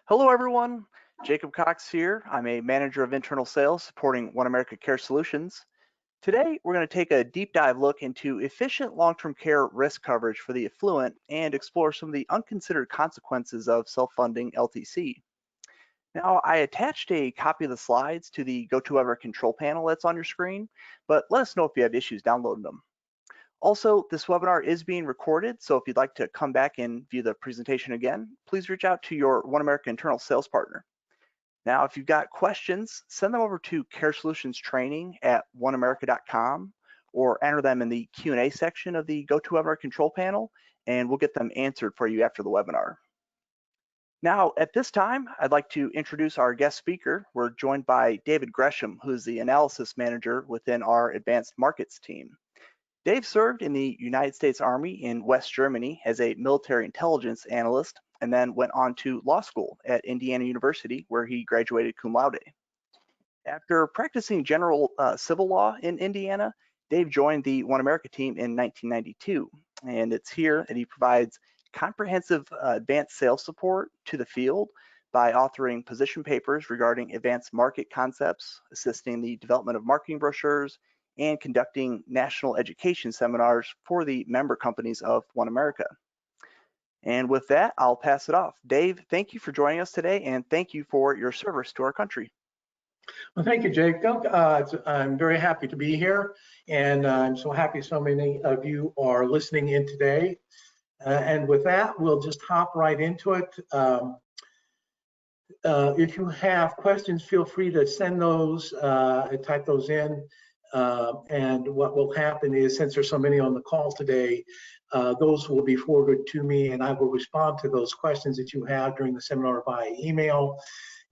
Hello, everyone. Jacob Cox here. I'm a manager of internal sales supporting OneAmerica Care Solutions. Today, we're going to take a deep dive look into efficient long-term care risk coverage for the affluent and explore some of the unconsidered consequences of self-funding LTC. Now, I attached a copy of the slides to the GoToEver control panel that's on your screen, but let us know if you have issues downloading them. Also, this webinar is being recorded, so if you'd like to come back and view the presentation again, please reach out to your OneAmerica internal sales partner. Now, if you've got questions, send them over to caresolutionstraining@oneamerica.com or enter them in the Q&A section of the GoToEver control panel, and we'll get them answered for you after the webinar. Now, at this time, I'd like to introduce our guest speaker. We're joined by David Gresham, who's the analysis manager within our advanced markets team. Dave served in the United States Army in West Germany as a military intelligence analyst and then went on to law school at Indiana University, where he graduated cum laude. After practicing general civil law in Indiana, Dave joined the OneAmerica team in 1992, and it's here that he provides comprehensive advanced sales support to the field by authoring position papers regarding advanced market concepts, assisting the development of marketing brochures, and conducting national education seminars for the member companies of OneAmerica. And with that, I'll pass it off. Dave, thank you for joining us today, and thank you for your service to our country. Well, thank you, Jacob. I'm very happy to be here, and I'm so happy so many of you are listening in today. And with that, we'll just hop right into it. If you have questions, feel free to send those, type those in. And what will happen is, since there's so many on the call today, those will be forwarded to me, and I will respond to those questions that you have during the seminar via email.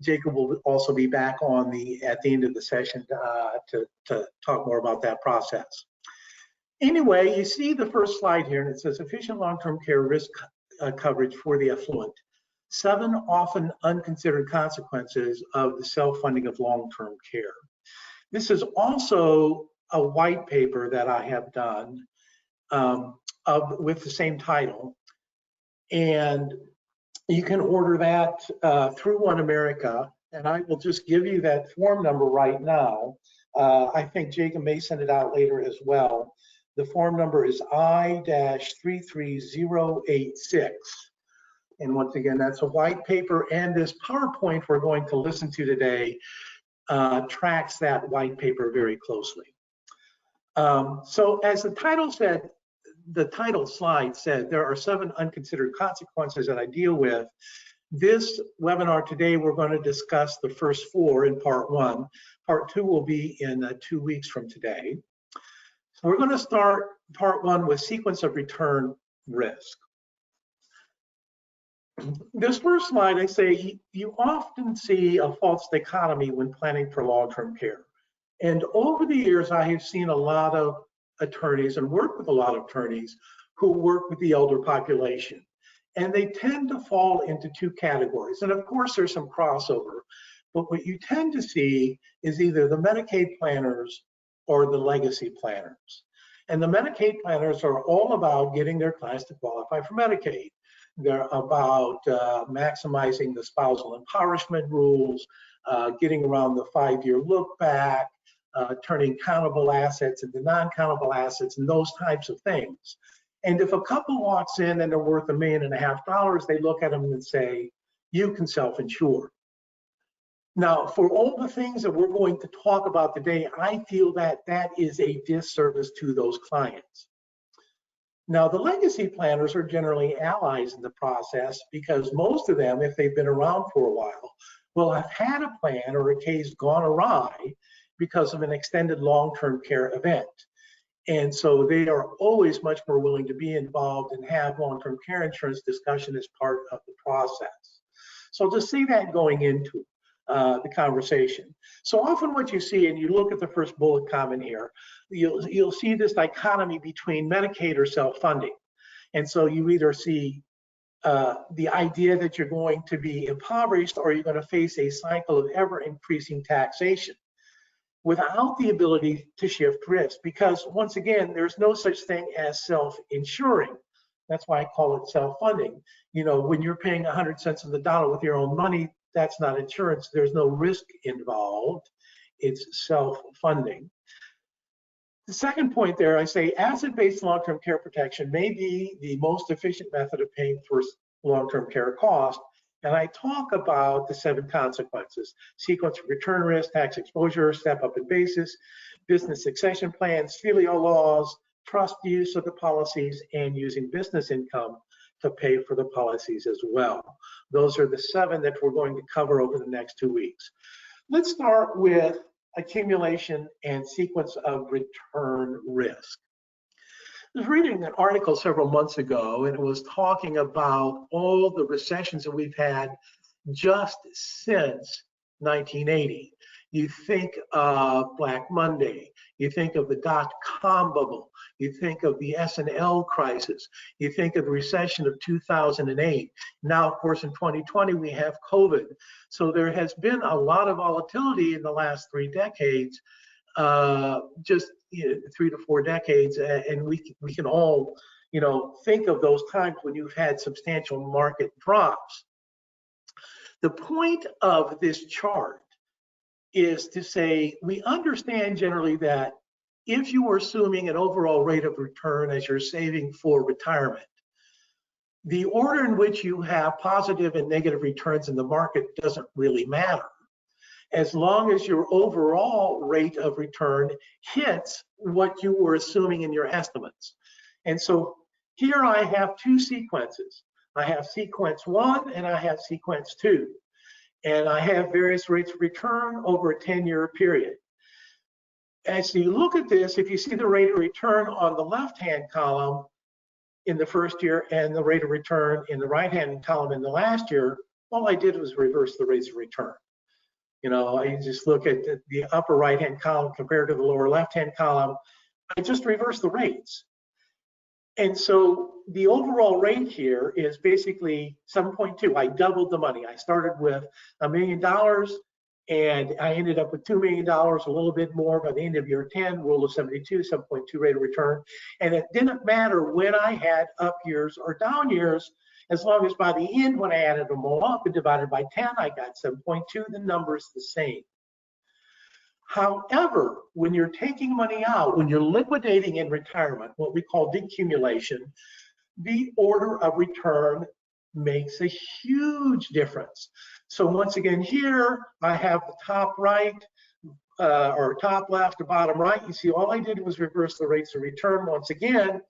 Jacob will also be back at the end of the session to talk more about that process. Anyway, you see the first slide here, and it says efficient long-term care risk coverage for the affluent. 7 often unconsidered consequences of the self-funding of long-term care. This is also a white paper that I have done with the same title, and you can order that through OneAmerica, and I will just give you that form number right now. I think Jacob may send it out later as well. The form number is I-33086. And once again, that's a white paper, and this PowerPoint we're going to listen to today tracks that white paper very closely. So as the title said, the title slide said, there are 7 unconsidered consequences that I deal with. This webinar today, we're going to discuss the first 4 in part 1. Part 2 will be in 2 weeks from today. So we're going to start part 1 with sequence of return risk. This first slide, I say, you often see a false dichotomy when planning for long-term care. And over the years, I have seen a lot of attorneys and worked with a lot of attorneys who work with the elder population. And they tend to fall into 2 categories. And of course, there's some crossover. But what you tend to see is either the Medicaid planners or the legacy planners. And the Medicaid planners are all about getting their clients to qualify for Medicaid. They're about maximizing the spousal empowerment rules, getting around the 5-year look back, turning countable assets into non-countable assets, and those types of things. And if a couple walks in and they're worth $1.5 million, they look at them and say, you can self-insure. Now, for all the things that we're going to talk about today, I feel that that is a disservice to those clients. Now, the legacy planners are generally allies in the process because most of them, if they've been around for a while, will have had a plan or a case gone awry because of an extended long-term care event. And so they are always much more willing to be involved and have long-term care insurance discussion as part of the process. So to see that going into the conversation. So often what you see, and you look at the first bullet comment here, you'll see this dichotomy between Medicaid or self-funding. And so you either see the idea that you're going to be impoverished or you're going to face a cycle of ever-increasing taxation without the ability to shift risk. Because once again, there's no such thing as self-insuring. That's why I call it self-funding. You know, when you're paying 100 cents on the dollar with your own money, that's not insurance. There's no risk involved. It's self-funding. The second point there, I say asset-based long-term care protection may be the most efficient method of paying for long-term care cost. And I talk about the 7 consequences: sequence of return risk, tax exposure, step-up basis, business succession plans, filial laws, trust use of the policies, and using business income to pay for the policies as well. Those are the 7 that we're going to cover over the next 2 weeks. Let's start with accumulation and sequence of return risk. I was reading an article several months ago, and it was talking about all the recessions that we've had just since 1980. You think of Black Monday, you think of the dot-com bubble, you think of the S&L crisis, you think of the recession of 2008. Now, of course, in 2020, we have COVID. So there has been a lot of volatility in the last 3 decades, just 3 to 4 decades, and we can all, think of those times when you've had substantial market drops. The point of this chart is to say we understand generally that if you are assuming an overall rate of return as you're saving for retirement, the order in which you have positive and negative returns in the market doesn't really matter, as long as your overall rate of return hits what you were assuming in your estimates. And so here I have 2 sequences. I have sequence 1 and I have sequence 2. And I have various rates of return over a 10-year period. As you look at this, if you see the rate of return on the left-hand column in the first year and the rate of return in the right-hand column in the last year, all I did was reverse the rates of return. I just look at the upper right-hand column compared to the lower left-hand column. I just reverse the rates. And so the overall rate here is basically 7.2. I doubled the money. I started with $1 million and I ended up with $2 million, a little bit more by the end of year 10, rule of 72, 7.2 rate of return. And it didn't matter when I had up years or down years, as long as by the end, when I added them all up and divided by 10, I got 7.2, the number is the same. However, when you're taking money out, when you're liquidating in retirement, what we call decumulation, the order of return makes a huge difference. So once again, here I have the top right, or top left to bottom right. You see, all I did was reverse the rates of return once again.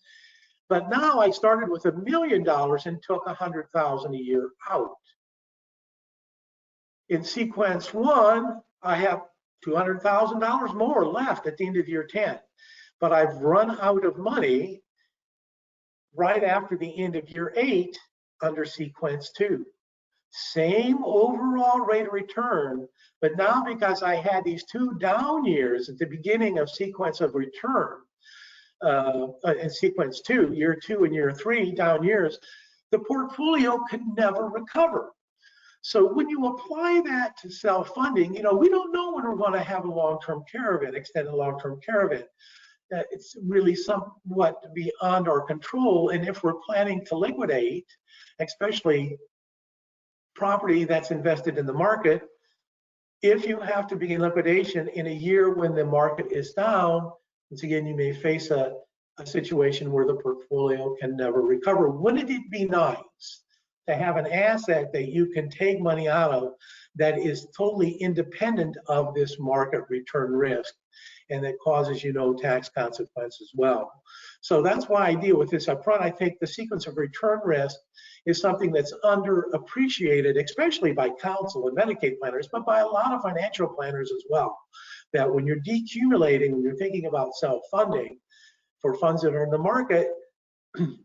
But now I started with $1 million and took $100,000 a year out. In sequence 1, I have $200,000 more left at the end of year 10, but I've run out of money right after the end of year 8 under sequence 2. Same overall rate of return, but now because I had these 2 down years at the beginning of sequence of return, in sequence 2, year 2 and year 3, down years, the portfolio could never recover. So when you apply that to self-funding, we don't know when we're going to have a long-term care event, extended long-term care event. It's really somewhat beyond our control. And if we're planning to liquidate, especially property that's invested in the market, if you have to begin liquidation in a year when the market is down, once again, you may face a situation where the portfolio can never recover. Wouldn't it be nice to have an asset that you can take money out of that is totally independent of this market return risk and that causes you no tax consequence as well? So that's why I deal with this up front. I think the sequence of return risk is something that's underappreciated, especially by counsel and Medicaid planners, but by a lot of financial planners as well. That when you're decumulating, when you're thinking about self-funding for funds that are in the market,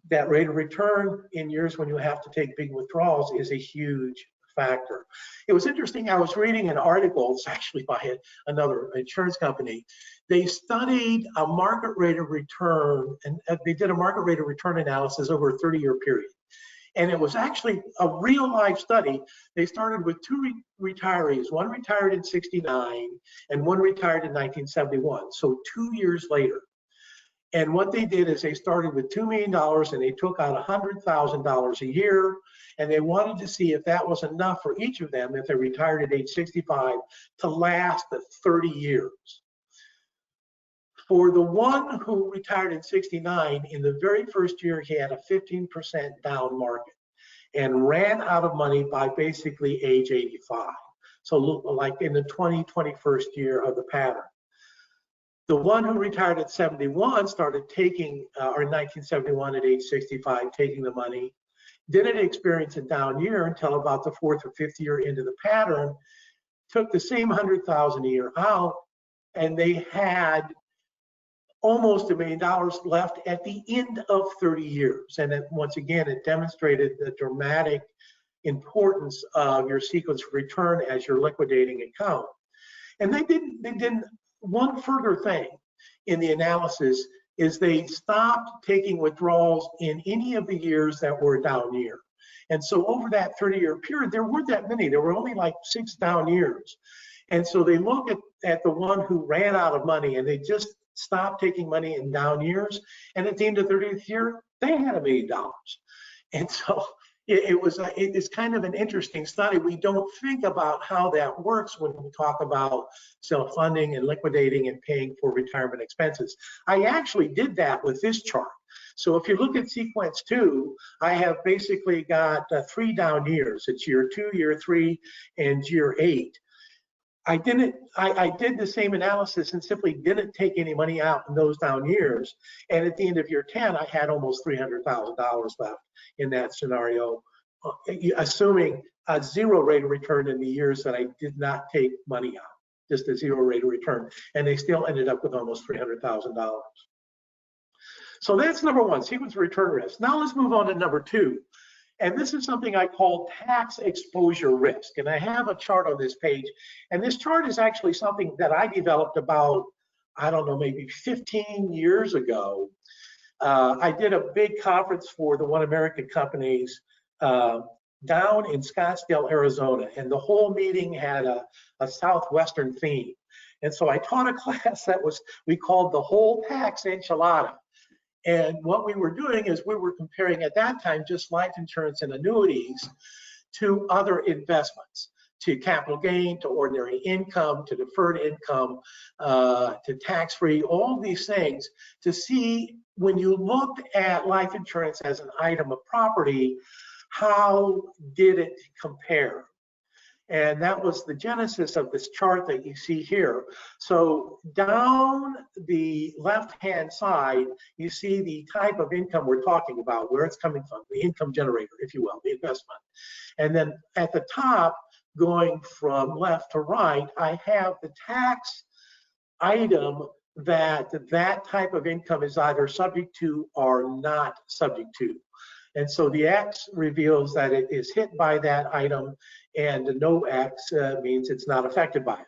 that rate of return in years when you have to take big withdrawals is a huge factor. It was interesting, I was reading an article, it's actually by another insurance company. They studied a market rate of return, and they did a market rate of return analysis over a 30-year period. And it was actually a real life study. They started with 2 retirees, one retired in '69 and one retired in 1971, so 2 years later. And what they did is they started with $2 million and they took out $100,000 a year. And they wanted to see if that was enough for each of them if they retired at age 65 to last the 30 years. For the one who retired at 69, in the very first year, he had a 15% down market and ran out of money by basically age 85. So like in the 21st year of the pattern. The one who retired at 71 started taking, or in 1971 at age 65, taking the money, didn't experience a down year until about the 4th or 5th year into the pattern, took the same $100,000 a year out, and they had almost $1 million left at the end of 30 years. And then once again, it demonstrated the dramatic importance of your sequence of return as your liquidating account. And they did one further thing in the analysis is they stopped taking withdrawals in any of the years that were a down year. And so over that 30-year period, there weren't that many. There were only like 6 down years. And so they look at the one who ran out of money and they just stopped taking money in down years. And at the end of the 30th year, they had $1 million. And so it is kind of an interesting study. We don't think about how that works when we talk about self-funding and liquidating and paying for retirement expenses. I actually did that with this chart. So if you look at sequence 2, I have basically got 3 down years. It's year 2, year 3, and year 8. I did the same analysis and simply didn't take any money out in those down years. And at the end of year 10, I had almost $300,000 left in that scenario, assuming a 0 rate of return in the years that I did not take money out, just a 0 rate of return. And they still ended up with almost $300,000. So that's number 1, sequence of return risk. Now let's move on to number 2. And this is something I call tax exposure risk. And I have a chart on this page. And this chart is actually something that I developed about, I don't know, maybe 15 years ago. I did a big conference for the One American companies down in Scottsdale, Arizona. And the whole meeting had a Southwestern theme. And so I taught a class that we called the whole tax enchilada. And what we were doing is we were comparing at that time just life insurance and annuities to other investments, to capital gain, to ordinary income, to deferred income, to tax-free, all these things to see when you looked at life insurance as an item of property, how did it compare? And that was the genesis of this chart that you see here. So down the left-hand side, you see the type of income we're talking about, where it's coming from, the income generator, if you will, the investment. And then at the top, going from left to right, I have the tax item that type of income is either subject to or not subject to. And so the X reveals that it is hit by that item, and the no X means it's not affected by it.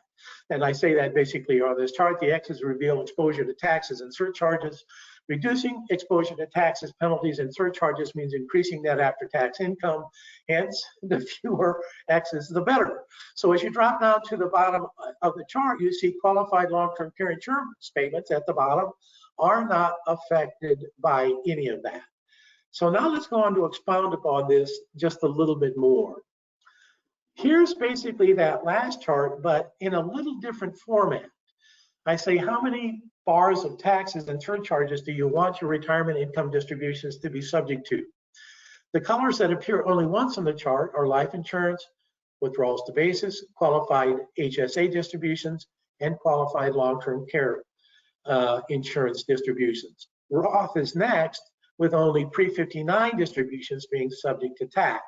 And I say that basically on this chart. The X's reveal exposure to taxes and surcharges. Reducing exposure to taxes, penalties, and surcharges means increasing net after-tax income. Hence, the fewer X's, the better. So as you drop down to the bottom of the chart, you see qualified long-term care insurance payments at the bottom are not affected by any of that. So now let's go on to expound upon this just a little bit more. Here's basically that last chart, but in a little different format. I say, how many bars of taxes and surcharges do you want your retirement income distributions to be subject to? The colors that appear only once on the chart are life insurance, withdrawals to basis, qualified HSA distributions, and qualified long-term care insurance distributions. Roth is next, with only pre-59 distributions being subject to tax.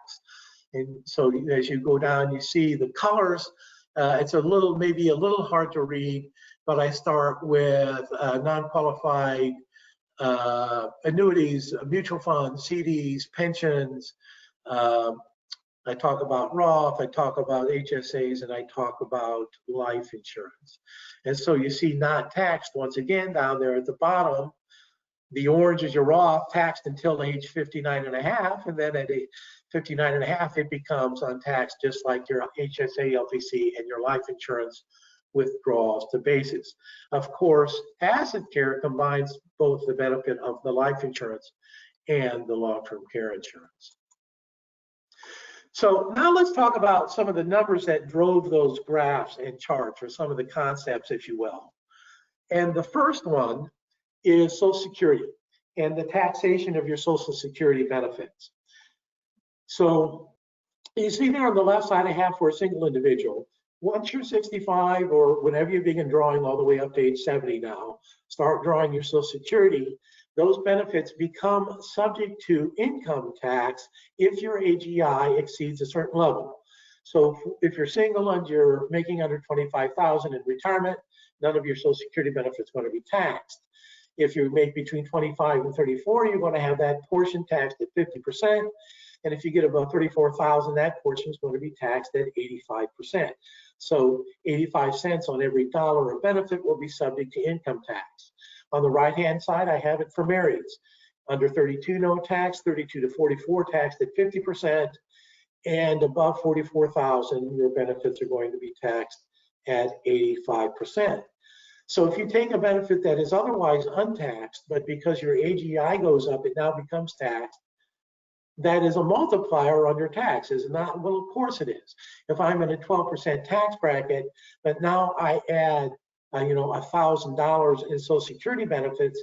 And so as you go down, you see the colors. It's maybe a little hard to read, but I start with non-qualified annuities, mutual funds, CDs, pensions. I talk about Roth, I talk about HSAs, and I talk about life insurance. And so you see not taxed once again down there at the bottom. The orange is your Roth, taxed until age 59 and a half, and then at 59 and a half, it becomes untaxed, just like your HSA, LTC, and your life insurance withdrawals to basis. Of course, asset care combines both the benefit of the life insurance and the long-term care insurance. So now let's talk about some of the numbers that drove those graphs and charts, or some of the concepts, if you will. And the first one is Social Security and the taxation of your Social Security benefits. So you see there on the left side, I have for a single individual. Once you're 65, or whenever you begin drawing all the way up to age 70 now, start drawing your Social Security, those benefits become subject to income tax if your AGI exceeds a certain level. So if you're single and you're making under $25,000 in retirement, none of your Social Security benefits are going to be taxed. If you make between 25 and 34, you're going to have that portion taxed at 50%. And if you get above 34,000, that portion is going to be taxed at 85%. So 85 cents on every dollar of benefit will be subject to income tax. On the right-hand side, I have it for marrieds. Under 32, no tax. 32 to 44, taxed at 50%. And above 44,000, your benefits are going to be taxed at 85%. So if you take a benefit that is otherwise untaxed, but because your AGI goes up, it now becomes taxed, that is a multiplier on your taxes. Not, well, of course it is. If I'm in a 12% tax bracket, but now I add, $1,000 in Social Security benefits,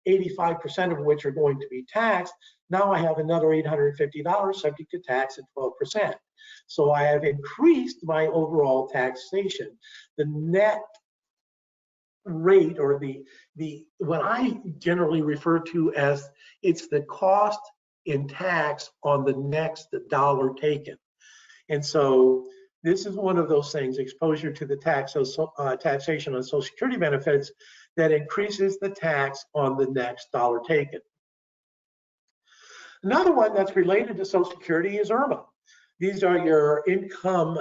85% of which are going to be taxed, now I have another $850 subject to tax at 12%. So I have increased my overall taxation. The net rate, or the what I generally refer to as, it's the cost in tax on the next dollar taken. And so this is one of those things, exposure to the taxation on Social Security benefits, that increases the tax on the next dollar taken. Another one that's related to Social Security is IRMA. These are your income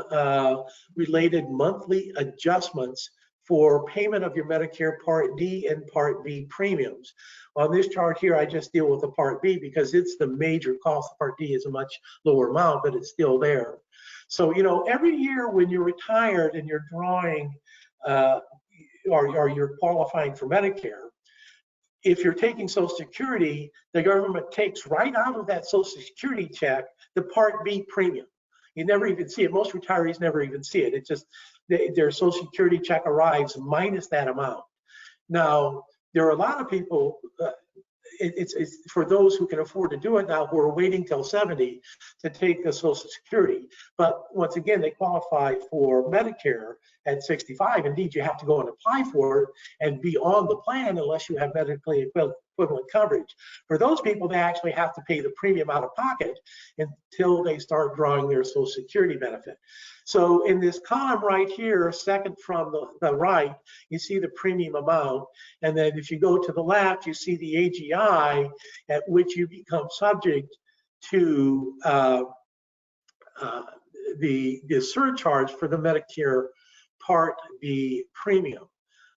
related monthly adjustments for payment of your Medicare Part D and Part B premiums. On this chart here, I just deal with the Part B because it's the major cost. Part D is a much lower amount, but it's still there. So, every year when you're retired and you're drawing or you're qualifying for Medicare, if you're taking Social Security, the government takes right out of that Social Security check the Part B premium. You never even see it. Most retirees never even see it. It's just their Social Security check arrives minus that amount. Now, there are a lot of people, it's for those who can afford to do it now, who are waiting till 70 to take the Social Security. But once again, they qualify for Medicare at 65. Indeed, you have to go and apply for it and be on the plan unless you have medically equivalent coverage. For those people, they actually have to pay the premium out of pocket until they start drawing their Social Security benefit. So in this column right here, second from the right, you see the premium amount. And then if you go to the left, you see the AGI at which you become subject to the surcharge for the Medicare Part B premium.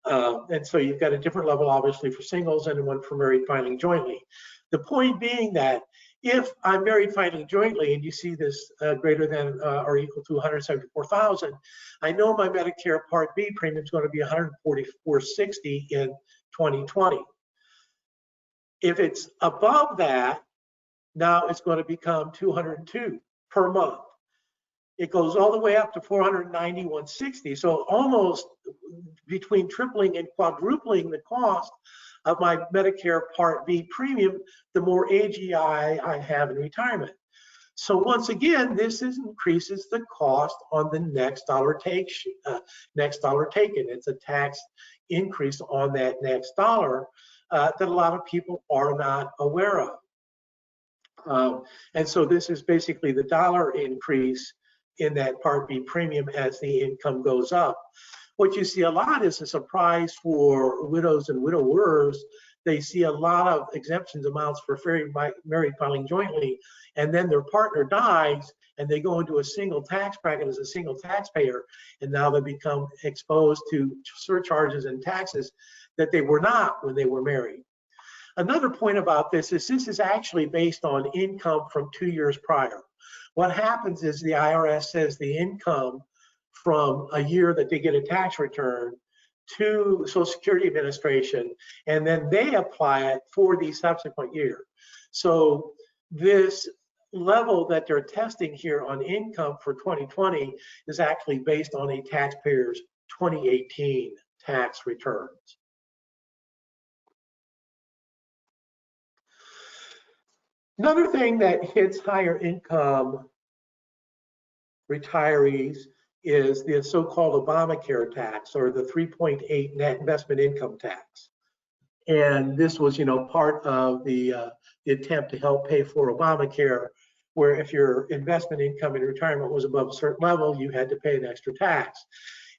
And so you've got a different level, obviously, for singles and one for married filing jointly. The point being that if I'm married filing jointly and you see this greater than or equal to 174,000, I know my Medicare Part B premium is going to be 144.60 in 2020. If it's above that, now it's going to become 202 per month. It goes all the way up to 491.60. So almost between tripling and quadrupling the cost of my Medicare Part B premium, the more AGI I have in retirement. So once again, this increases the cost on the next dollar taken. It's a tax increase on that next dollar that a lot of people are not aware of. And so this is basically the dollar increase in that Part B premium as the income goes up. What you see a lot is a surprise for widows and widowers. They see a lot of exemptions amounts for married filing jointly, and then their partner dies and they go into a single tax bracket as a single taxpayer, and now they become exposed to surcharges and taxes that they were not when they were married. Another point about this is actually based on income from 2 years prior. What happens is the IRS says the income from a year that they get a tax return to Social Security Administration, and then they apply it for the subsequent year. So this level that they're testing here on income for 2020 is actually based on a taxpayer's 2018 tax returns. Another thing that hits higher income retirees is the so-called Obamacare tax, or the 3.8 net investment income tax. And this was, part of the attempt to help pay for Obamacare, where if your investment income in retirement was above a certain level, you had to pay an extra tax.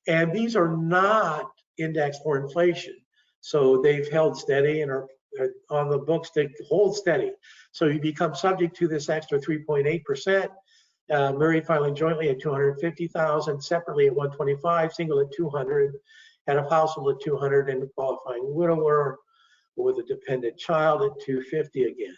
And these are not indexed for inflation. So they've held steady and are on the books to hold steady. So you become subject to this extra 3.8%. Married filing jointly at 250,000, separately at 125, single at 200, and a household at 200, and a qualifying widower with a dependent child at 250 again.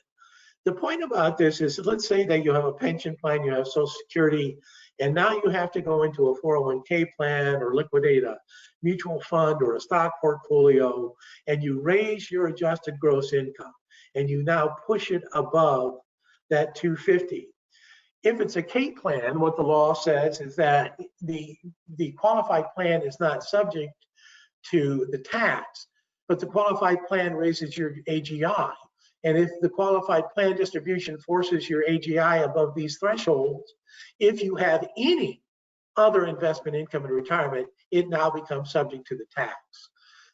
The point about this is, let's say that you have a pension plan, you have Social Security, and now you have to go into a 401k plan or liquidate a mutual fund or a stock portfolio, and you raise your adjusted gross income, and you now push it above that 250. If it's a K plan, what the law says is that the qualified plan is not subject to the tax, but the qualified plan raises your AGI. And if the qualified plan distribution forces your AGI above these thresholds, if you have any other investment income in retirement, it now becomes subject to the tax.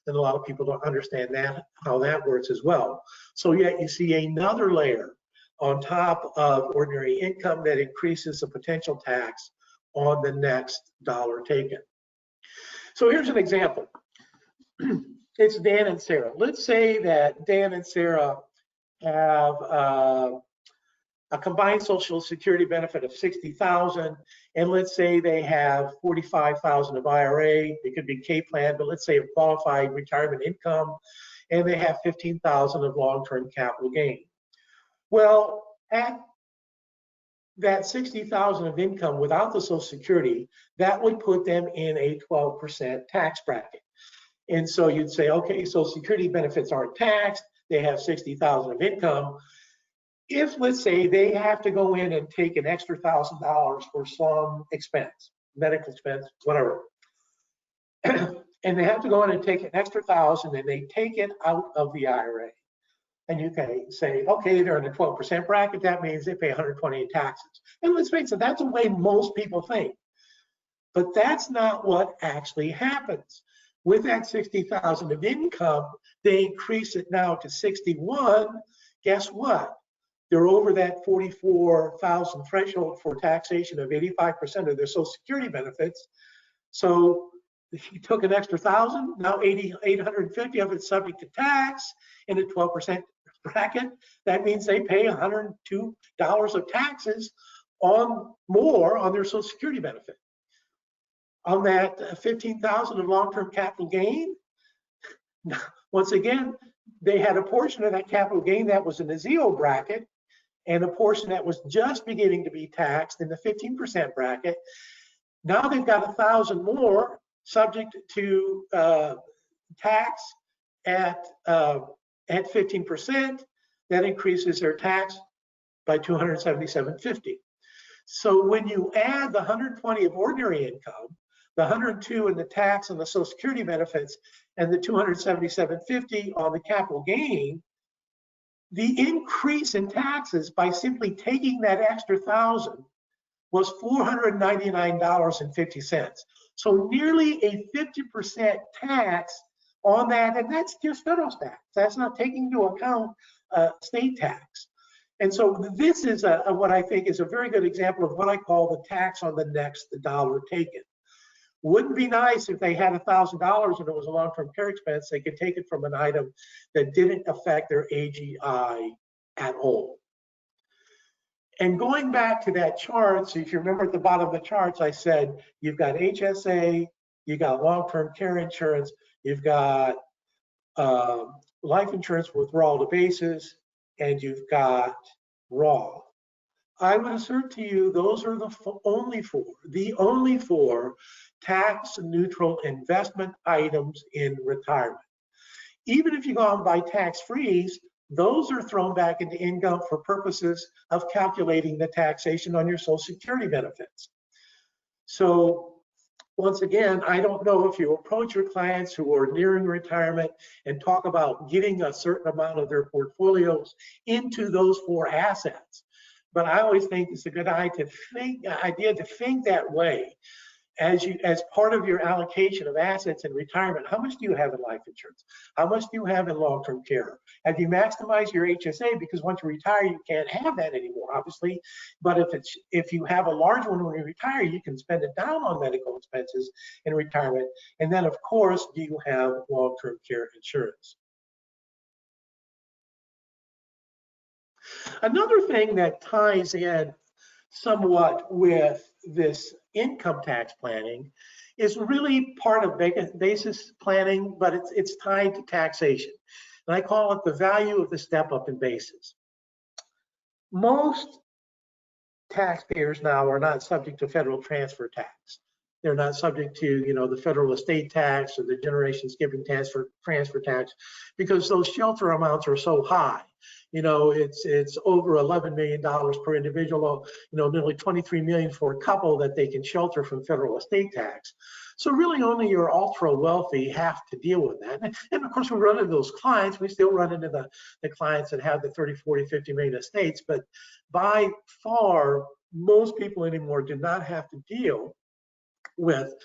And a lot of people don't understand that, how that works as well. So yet you see another layer on top of ordinary income that increases the potential tax on the next dollar taken. So here's an example. It's Dan and Sarah. Let's say that Dan and Sarah have a combined Social Security benefit of $60,000, and let's say they have $45,000 of IRA. It could be K plan, but let's say a qualified retirement income, and they have $15,000 of long-term capital gain. Well, at that $60,000 of income without the Social Security, that would put them in a 12% tax bracket. And so you'd say, okay, Social Security benefits aren't taxed, they have $60,000 of income. If, let's say, they have to go in and take an extra $1,000 for some expense, medical expense, whatever, and they have to go in and take an extra $1,000 and they take it out of the IRA. And you can say, okay, they're in a 12% bracket, that means they pay $120 in taxes. And let's face it, that's the way most people think. But that's not what actually happens. With that $60,000 of income, they increase it now to 61. Guess what? They're over that $44,000 threshold for taxation of 85% of their Social Security benefits. So if you took an extra $1,000, now $850 of it's subject to tax in a 12% bracket. That means they pay $102 of taxes on more on their Social Security benefit. On that $15,000 of long-term capital gain, once again, they had a portion of that capital gain that was in the 0 bracket and a portion that was just beginning to be taxed in the 15% bracket. Now they've got $1,000 more subject to tax at 15%. That increases their tax by $277.50. So when you add the $120 of ordinary income, the $102 in the tax and the Social Security benefits, and the $277.50 on the capital gain, the increase in taxes by simply taking that extra $1,000 was $499.50. So nearly a 50% tax on that, and that's just federal tax. That's not taking into account state tax. And so this is what I think is a very good example of what I call the tax on the next dollar taken. Wouldn't be nice if they had $1,000 and it was a long-term care expense, they could take it from an item that didn't affect their AGI at all. And going back to that chart, so if you remember at the bottom of the charts, I said you've got HSA, you've got long-term care insurance, you've got life insurance withdrawal to basis, and you've got Roth. I would assert to you those are the only four tax neutral investment items in retirement. Even if you go out and buy tax frees, those are thrown back into income for purposes of calculating the taxation on your Social Security benefits. So once again, I don't know if you approach your clients who are nearing retirement and talk about getting a certain amount of their portfolios into those four assets. But I always think it's a good idea to think that way as part of your allocation of assets in retirement. How much do you have in life insurance? How much do you have in long-term care? Have you maximized your HSA? Because once you retire, you can't have that anymore, obviously. But if you have a large one when you retire, you can spend it down on medical expenses in retirement. And then, of course, do you have long-term care insurance? Another thing that ties in somewhat with this income tax planning is really part of basis planning, but it's tied to taxation. And I call it the value of the step up in basis. Most taxpayers now are not subject to federal transfer tax. They're not subject to, the federal estate tax or the generation skipping transfer tax, because those shelter amounts are so high. It's over $11 million per individual, nearly $23 million for a couple that they can shelter from federal estate tax. So really only your ultra wealthy have to deal with that. And of course we run into those clients. We still run into the clients that have the 30, 40, 50 million estates, but by far, most people anymore do not have to deal with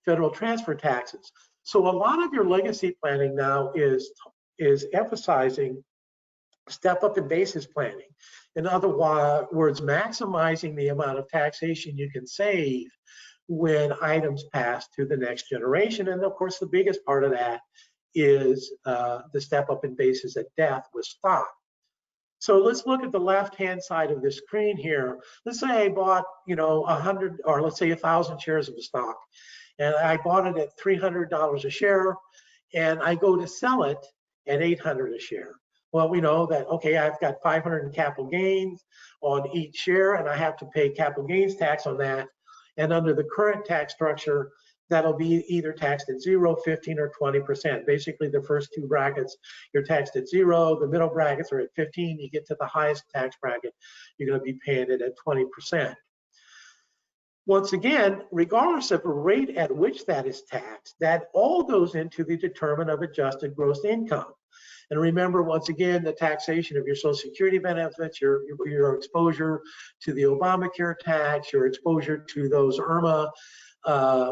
federal transfer taxes. So a lot of your legacy planning now is emphasizing step up in basis planning. In other words, maximizing the amount of taxation you can save when items pass to the next generation. And of course, the biggest part of that is the step up in basis at death with stock. So let's look at the left-hand side of the screen here. Let's say I bought, 100, or let's say 1,000 shares of the stock, and I bought it at $300 a share, and I go to sell it at $800 a share. Well, we know that, okay, I've got 500 in capital gains on each share, and I have to pay capital gains tax on that. And under the current tax structure, that'll be either taxed at 0, 15, or 20%. Basically, the first two brackets, you're taxed at 0. The middle brackets are at 15. You get to the highest tax bracket, you're going to be paying it at 20%. Once again, regardless of the rate at which that is taxed, that all goes into the determinant of adjusted gross income. And remember, once again, the taxation of your Social Security benefits, your exposure to the Obamacare tax, your exposure to those IRMA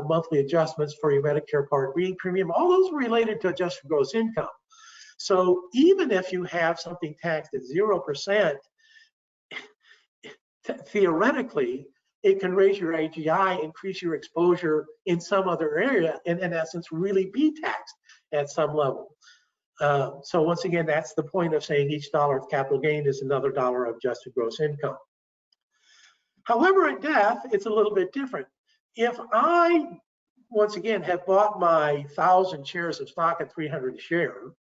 monthly adjustments for your Medicare Part B premium, all those are related to adjusted gross income. So even if you have something taxed at 0%, theoretically, it can raise your AGI, increase your exposure in some other area, and in essence, really be taxed at some level. So once again, that's the point of saying each dollar of capital gain is another dollar of adjusted gross income. However, at death, it's a little bit different. If I, once again, have bought my 1,000 shares of stock at $300 a share,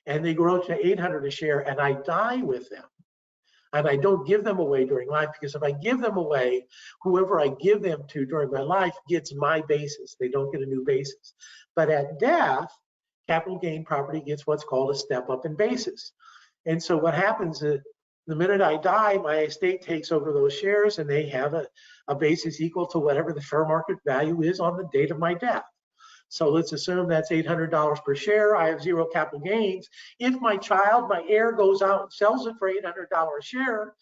and they grow to $800 a share, and I die with them, and I don't give them away during life, because if I give them away, whoever I give them to during my life gets my basis. They don't get a new basis. But at death, capital gain property gets what's called a step up in basis. And so what happens is the minute I die, my estate takes over those shares, and they have a basis equal to whatever the fair market value is on the date of my death. So let's assume that's $800 per share. I have 0 capital gains. If my child, my heir, goes out and sells it for $800 a share,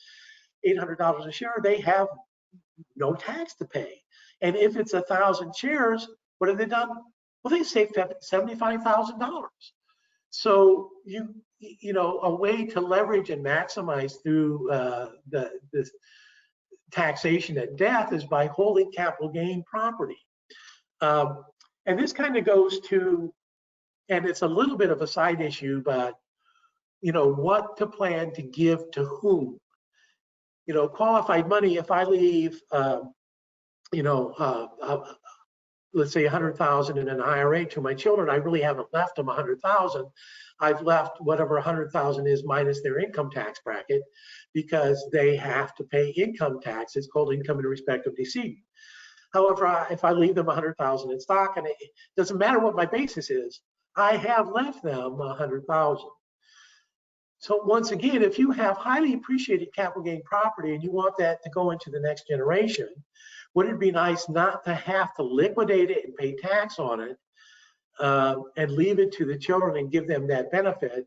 they have no tax to pay. And if it's 1,000 shares, what have they done? Well, they saved $75,000. So a way to leverage and maximize through this taxation at death is by holding capital gain property. And this kind of goes to, and it's a little bit of a side issue, but what to plan to give to whom. Qualified money, if I leave let's say 100,000 in an IRA to my children, I really haven't left them 100,000. I've left whatever 100,000 is minus their income tax bracket, because they have to pay income tax. It's called income in respect of decedent. However, if I leave them 100,000 in stock, and it doesn't matter what my basis is, I have left them 100,000. So once again, if you have highly appreciated capital gain property and you want that to go into the next generation, wouldn't it be nice not to have to liquidate it and pay tax on it, and leave it to the children and give them that benefit?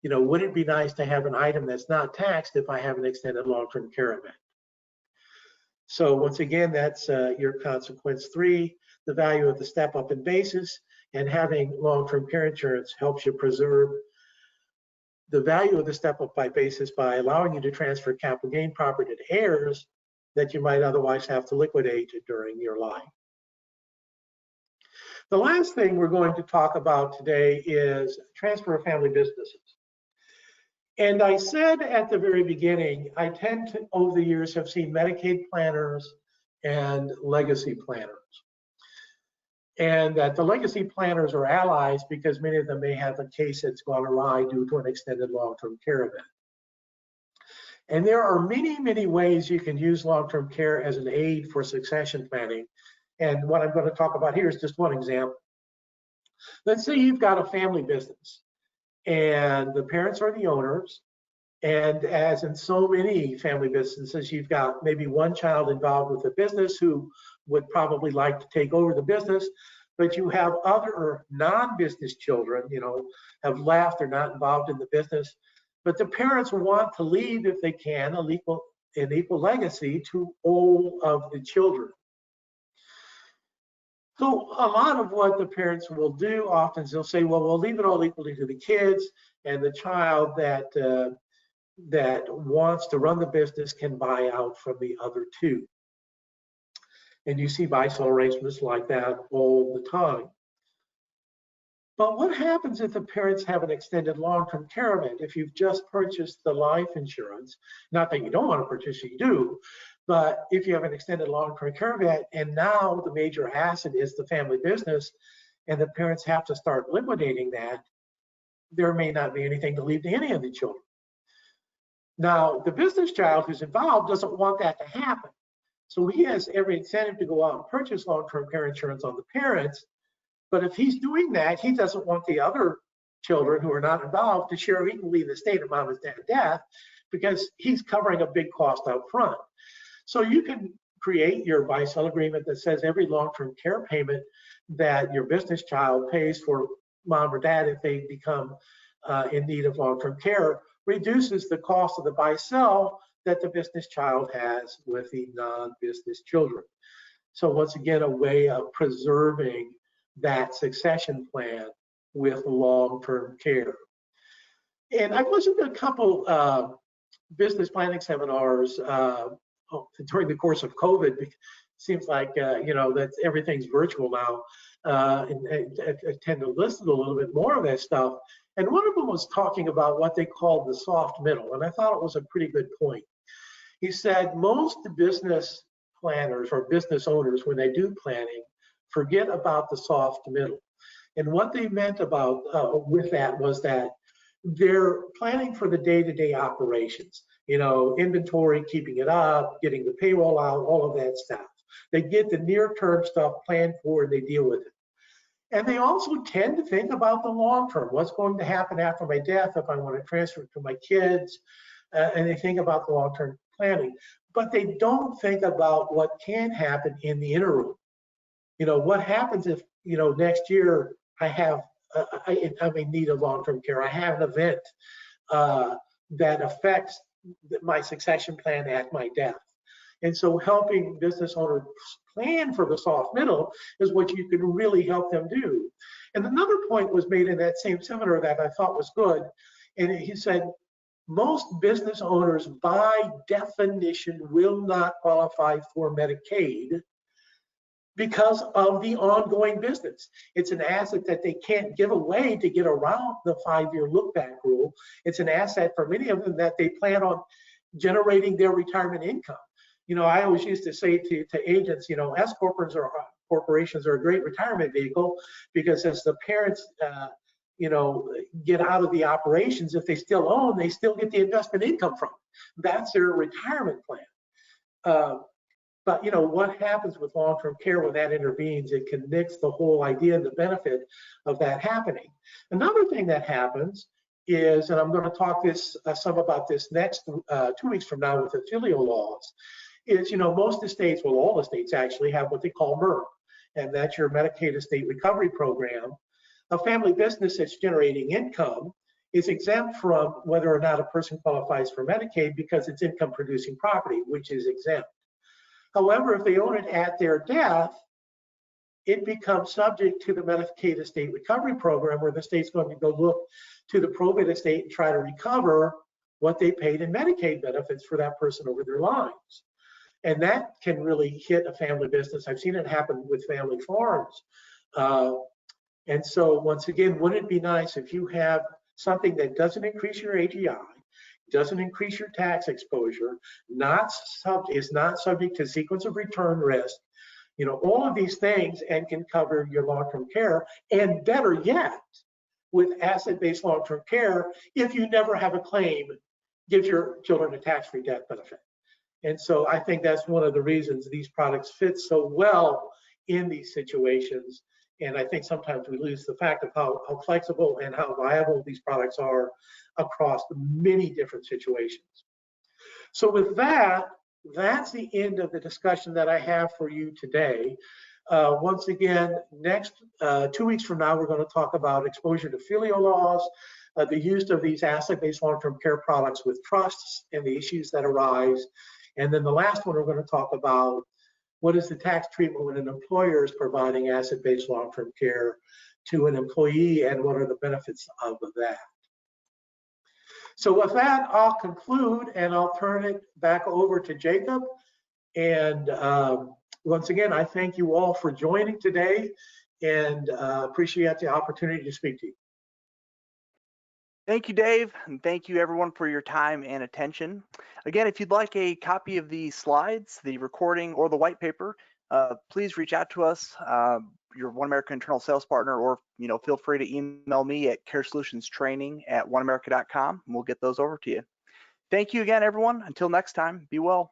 You know, wouldn't it be nice to have an item that's not taxed if I have an extended long-term care event? So once again, that's your consequence 3, the value of the step-up in basis, and having long-term care insurance helps you preserve the value of the step-up by basis by allowing you to transfer capital gain property to heirs that you might otherwise have to liquidate during your life. The last thing we're going to talk about today is transfer of family businesses. And I said at the very beginning, I tend to, over the years, have seen Medicaid planners and legacy planners. And that the legacy planners are allies because many of them may have a case that's gone awry due to an extended long-term care event. And there are many, many ways you can use long-term care as an aid for succession planning. And what I'm going to talk about here is just one example. Let's say you've got a family business and the parents are the owners. And as in so many family businesses, you've got maybe one child involved with the business who would probably like to take over the business, but you have other non-business children, you know, have left or not involved in the business, but the parents want to leave, if they can, an equal legacy to all of the children. So a lot of what the parents will do often is they'll say, well, we'll leave it all equally to the kids, and the child that wants to run the business can buy out from the other two. And you see buy-sell arrangements like that all the time. But what happens if the parents have an extended long-term care event? If you've just purchased the life insurance, not that you don't want to purchase it, you do, but if you have an extended long-term care event and now the major asset is the family business and the parents have to start liquidating that, there may not be anything to leave to any of the children. Now, the business child who's involved doesn't want that to happen. So he has every incentive to go out and purchase long-term care insurance on the parents. But if he's doing that, he doesn't want the other children who are not involved to share equally the estate of mom and dad's death, because he's covering a big cost up front. So you can create your buy-sell agreement that says every long-term care payment that your business child pays for mom or dad if they become in need of long-term care reduces the cost of the buy-sell that the business child has with the non-business children. So once again, a way of preserving that succession plan with long-term care. And I've listened to a couple business planning seminars during the course of COVID. It seems like you know, that everything's virtual now, and I tend to listen to a little bit more of that stuff. And one of them was talking about what they called the soft middle, and I thought it was a pretty good point. He said most business planners or business owners, when they do planning, forget about the soft middle. And what they meant about with that was that they're planning for the day-to-day operations, you know, inventory, keeping it up, getting the payroll out, all of that stuff. They get the near-term stuff planned for and they deal with it. And they also tend to think about the long term, what's going to happen after my death if I want to transfer it to my kids, and they think about the long-term planning. But they don't think about what can happen in the interim. You know, what happens if, you know, next year I have, I'm in need of long-term care. I have an event that affects my succession plan at my death. And so helping business owners plan for the soft middle is what you can really help them do. And another point was made in that same seminar that I thought was good. And he said, most business owners by definition will not qualify for Medicaid because of the ongoing business. It's an asset that they can't give away to get around the 5-year look-back rule. It's an asset for many of them that they plan on generating their retirement income. You know, I always used to say to agents, you know, S corporations corporations are a great retirement vehicle because as the parents, get out of the operations, if they still own, they still get the investment income from it. That's their retirement plan. But what happens with long-term care when that intervenes? It can nix the whole idea and the benefit of that happening. Another thing that happens is, and I'm going to talk some about this next 2 weeks from now with the filial laws, is most of the states, well, all the states actually have what they call MERP, and that's your Medicaid Estate Recovery Program. A family business that's generating income is exempt from whether or not a person qualifies for Medicaid because it's income producing property, which is exempt. However, if they own it at their death, it becomes subject to the Medicaid Estate Recovery Program, where the state's going to go look to the probate estate and try to recover what they paid in Medicaid benefits for that person over their lives. And that can really hit a family business. I've seen it happen with family farms. And so once again, wouldn't it be nice if you have something that doesn't increase your AGI, doesn't increase your tax exposure, is not subject to sequence of return risk, all of these things, and can cover your long-term care, and better yet, with asset-based long-term care, if you never have a claim, gives your children a tax-free death benefit. And so I think that's one of the reasons these products fit so well in these situations. And I think sometimes we lose the fact of how flexible and how viable these products are across many different situations. So with that, that's the end of the discussion that I have for you today. Once again, next 2 weeks from now, we're going to talk about exposure to filial laws, the use of these asset-based long-term care products with trusts and the issues that arise. And then the last one, we're going to talk about what is the tax treatment when an employer is providing asset-based long-term care to an employee, and what are the benefits of that. So with that, I'll conclude, and I'll turn it back over to Jacob. And once again, I thank you all for joining today, and appreciate the opportunity to speak to you. Thank you, Dave, and thank you everyone for your time and attention. Again, if you'd like a copy of the slides, the recording, or the white paper, please reach out to us, your One America internal sales partner, or feel free to email me at caresolutionstraining@oneamerica.com, and we'll get those over to you. Thank you again, everyone. Until next time, be well.